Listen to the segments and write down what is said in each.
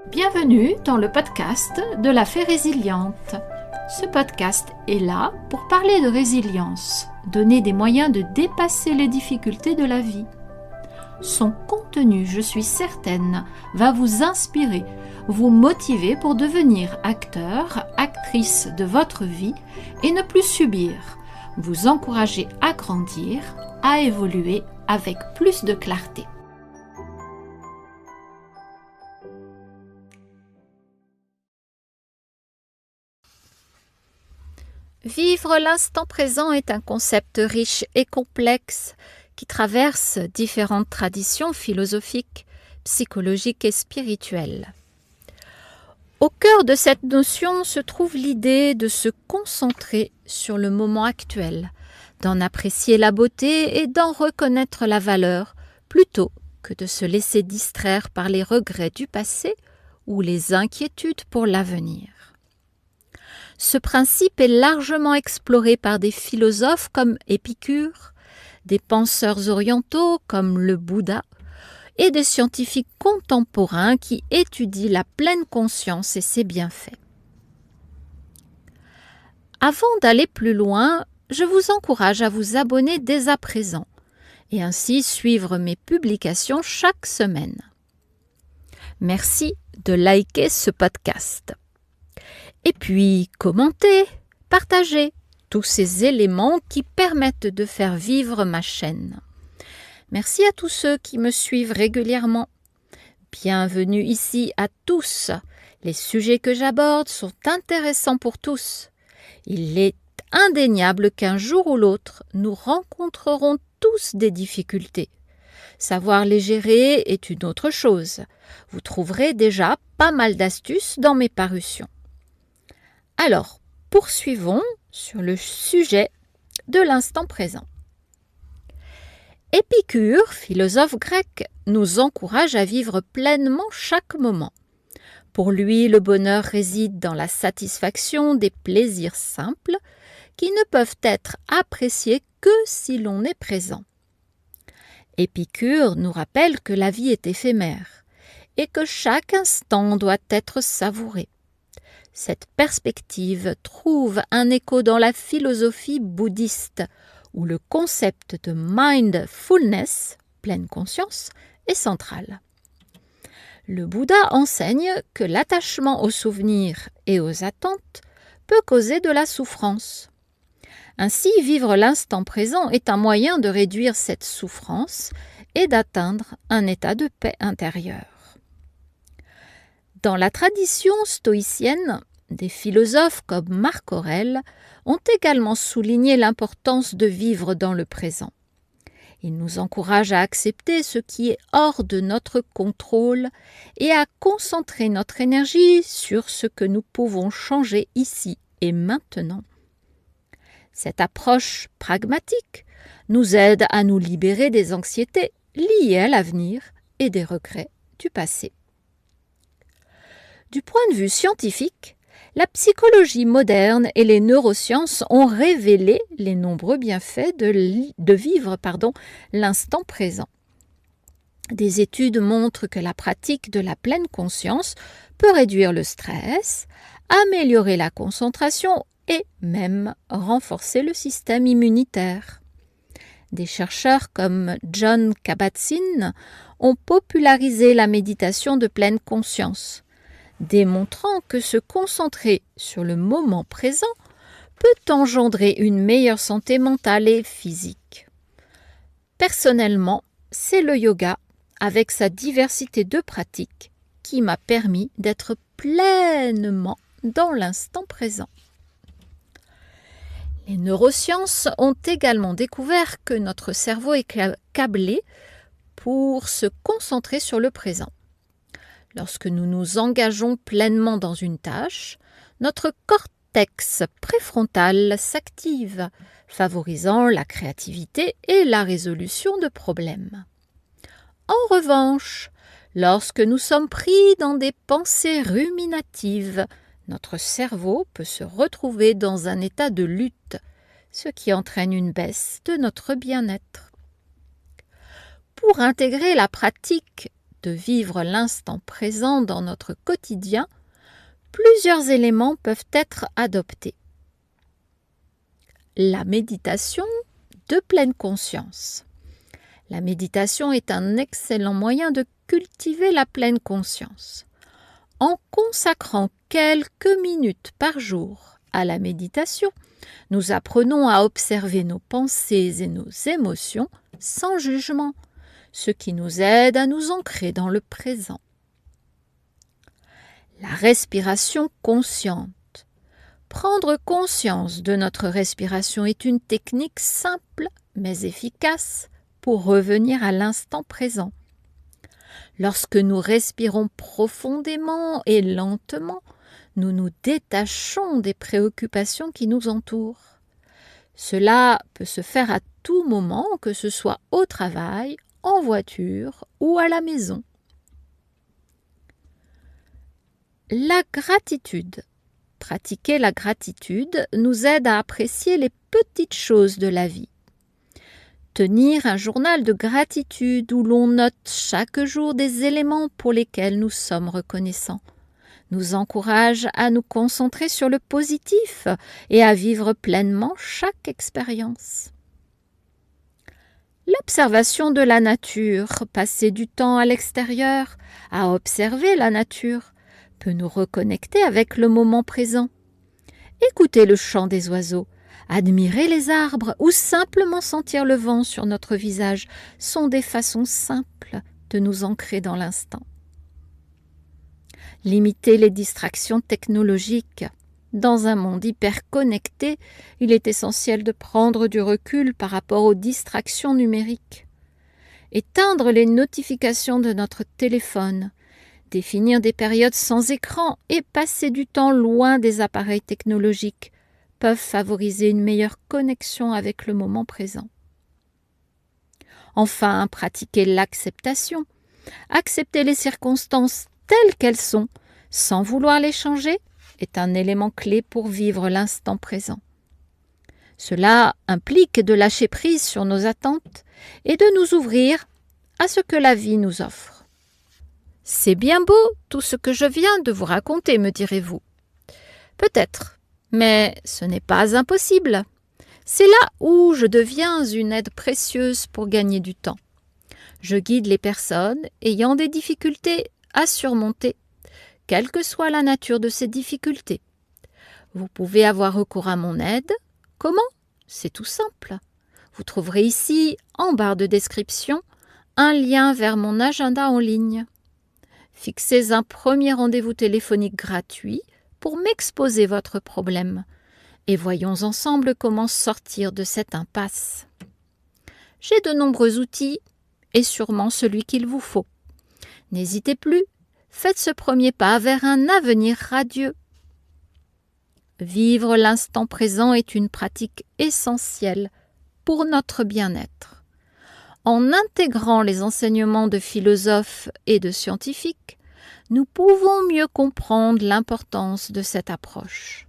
Bienvenue dans le podcast de la Fée Résiliente. Ce podcast est là pour parler de résilience, donner des moyens de dépasser les difficultés de la vie. Son contenu, je suis certaine, va vous inspirer, vous motiver pour devenir acteur, actrice de votre vie et ne plus subir, vous encourager à grandir, à évoluer avec plus de clarté. Vivre l'instant présent est un concept riche et complexe qui traverse différentes traditions philosophiques, psychologiques et spirituelles. Au cœur de cette notion se trouve l'idée de se concentrer sur le moment actuel, d'en apprécier la beauté et d'en reconnaître la valeur, plutôt que de se laisser distraire par les regrets du passé ou les inquiétudes pour l'avenir. Ce principe est largement exploré par des philosophes comme Épicure, des penseurs orientaux comme le Bouddha et des scientifiques contemporains qui étudient la pleine conscience et ses bienfaits. Avant d'aller plus loin, je vous encourage à vous abonner dès à présent et ainsi suivre mes publications chaque semaine. Merci de liker ce podcast. Et puis, commentez, partagez tous ces éléments qui permettent de faire vivre ma chaîne. Merci à tous ceux qui me suivent régulièrement. Bienvenue ici à tous. Les sujets que j'aborde sont intéressants pour tous. Il est indéniable qu'un jour ou l'autre, nous rencontrerons tous des difficultés. Savoir les gérer est une autre chose. Vous trouverez déjà pas mal d'astuces dans mes parutions. Alors, poursuivons sur le sujet de l'instant présent. Épicure, philosophe grec, nous encourage à vivre pleinement chaque moment. Pour lui, le bonheur réside dans la satisfaction des plaisirs simples qui ne peuvent être appréciés que si l'on est présent. Épicure nous rappelle que la vie est éphémère et que chaque instant doit être savouré. Cette perspective trouve un écho dans la philosophie bouddhiste, où le concept de mindfulness, pleine conscience, est central. Le Bouddha enseigne que l'attachement aux souvenirs et aux attentes peut causer de la souffrance. Ainsi, vivre l'instant présent est un moyen de réduire cette souffrance et d'atteindre un état de paix intérieure. Dans la tradition stoïcienne, des philosophes comme Marc Aurèle ont également souligné l'importance de vivre dans le présent. Ils nous encouragent à accepter ce qui est hors de notre contrôle et à concentrer notre énergie sur ce que nous pouvons changer ici et maintenant. Cette approche pragmatique nous aide à nous libérer des anxiétés liées à l'avenir et des regrets du passé. Du point de vue scientifique, la psychologie moderne et les neurosciences ont révélé les nombreux bienfaits de vivre l'instant présent. Des études montrent que la pratique de la pleine conscience peut réduire le stress, améliorer la concentration et même renforcer le système immunitaire. Des chercheurs comme Jon Kabat-Zinn ont popularisé la méditation de pleine conscience, démontrant que se concentrer sur le moment présent peut engendrer une meilleure santé mentale et physique. Personnellement, c'est le yoga, avec sa diversité de pratiques, qui m'a permis d'être pleinement dans l'instant présent. Les neurosciences ont également découvert que notre cerveau est câblé pour se concentrer sur le présent. Lorsque nous nous engageons pleinement dans une tâche, notre cortex préfrontal s'active, favorisant la créativité et la résolution de problèmes. En revanche, lorsque nous sommes pris dans des pensées ruminatives, notre cerveau peut se retrouver dans un état de lutte, ce qui entraîne une baisse de notre bien-être. Pour intégrer la pratique de vivre l'instant présent dans notre quotidien, plusieurs éléments peuvent être adoptés. La méditation de pleine conscience. La méditation est un excellent moyen de cultiver la pleine conscience. En consacrant quelques minutes par jour à la méditation, nous apprenons à observer nos pensées et nos émotions sans jugement, ce qui nous aide à nous ancrer dans le présent. La respiration consciente. Prendre conscience de notre respiration est une technique simple mais efficace pour revenir à l'instant présent. Lorsque nous respirons profondément et lentement, nous nous détachons des préoccupations qui nous entourent. Cela peut se faire à tout moment, que ce soit au travail, en voiture ou à la maison. La gratitude. Pratiquer la gratitude nous aide à apprécier les petites choses de la vie. Tenir un journal de gratitude où l'on note chaque jour des éléments pour lesquels nous sommes reconnaissants nous encourage à nous concentrer sur le positif et à vivre pleinement chaque expérience. L'observation de la nature, passer du temps à l'extérieur, à observer la nature, peut nous reconnecter avec le moment présent. Écouter le chant des oiseaux, admirer les arbres ou simplement sentir le vent sur notre visage sont des façons simples de nous ancrer dans l'instant. Limiter les distractions technologiques. Dans un monde hyper connecté, il est essentiel de prendre du recul par rapport aux distractions numériques. Éteindre les notifications de notre téléphone, définir des périodes sans écran et passer du temps loin des appareils technologiques peuvent favoriser une meilleure connexion avec le moment présent. Enfin, pratiquer l'acceptation. Accepter les circonstances telles qu'elles sont, sans vouloir les changer, est un élément clé pour vivre l'instant présent. Cela implique de lâcher prise sur nos attentes et de nous ouvrir à ce que la vie nous offre. C'est bien beau tout ce que je viens de vous raconter, me direz-vous. Peut-être, mais ce n'est pas impossible. C'est là où je deviens une aide précieuse pour gagner du temps. Je guide les personnes ayant des difficultés à surmonter, quelle que soit la nature de ces difficultés. Vous pouvez avoir recours à mon aide. Comment ? C'est tout simple. Vous trouverez ici, en barre de description, un lien vers mon agenda en ligne. Fixez un premier rendez-vous téléphonique gratuit pour m'exposer votre problème et voyons ensemble comment sortir de cette impasse. J'ai de nombreux outils et sûrement celui qu'il vous faut. N'hésitez plus, faites ce premier pas vers un avenir radieux. Vivre l'instant présent est une pratique essentielle pour notre bien-être. En intégrant les enseignements de philosophes et de scientifiques, nous pouvons mieux comprendre l'importance de cette approche.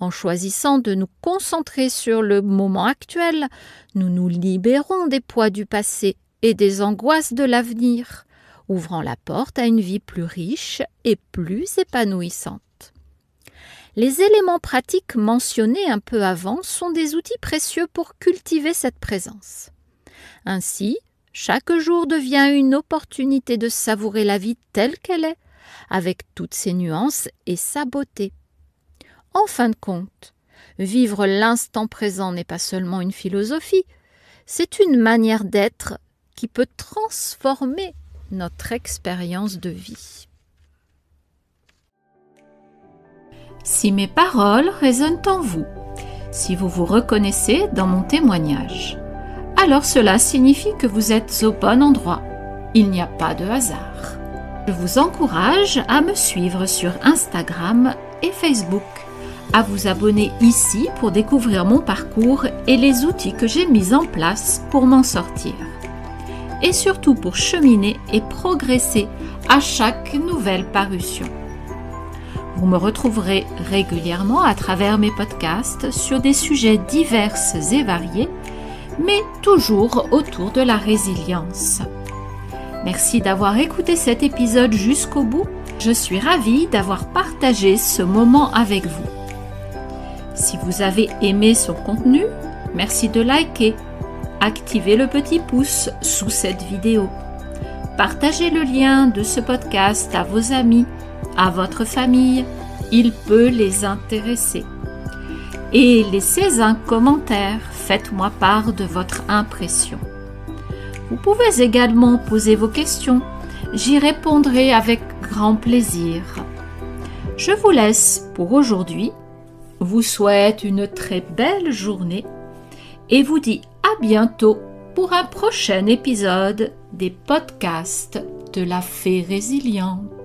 En choisissant de nous concentrer sur le moment actuel, nous nous libérons des poids du passé et des angoisses de l'avenir, ouvrant la porte à une vie plus riche et plus épanouissante. Les éléments pratiques mentionnés un peu avant sont des outils précieux pour cultiver cette présence. Ainsi, chaque jour devient une opportunité de savourer la vie telle qu'elle est, avec toutes ses nuances et sa beauté. En fin de compte, vivre l'instant présent n'est pas seulement une philosophie, c'est une manière d'être qui peut transformer notre expérience de vie. Si mes paroles résonnent en vous, si vous vous reconnaissez dans mon témoignage, alors cela signifie que vous êtes au bon endroit. Il n'y a pas de hasard. Je vous encourage à me suivre sur Instagram et Facebook, à vous abonner ici pour découvrir mon parcours et les outils que j'ai mis en place pour m'en sortir. Et surtout pour cheminer et progresser à chaque nouvelle parution. Vous me retrouverez régulièrement à travers mes podcasts sur des sujets divers et variés, mais toujours autour de la résilience. Merci d'avoir écouté cet épisode jusqu'au bout. Je suis ravie d'avoir partagé ce moment avec vous. Si vous avez aimé son contenu, merci de liker. Activez le petit pouce sous cette vidéo. Partagez le lien de ce podcast à vos amis, à votre famille. Il peut les intéresser. Et laissez un commentaire. Faites-moi part de votre impression. Vous pouvez également poser vos questions. J'y répondrai avec grand plaisir. Je vous laisse pour aujourd'hui, vous souhaite une très belle journée et vous dis à bientôt pour un prochain épisode des podcasts de la Fée Résiliente.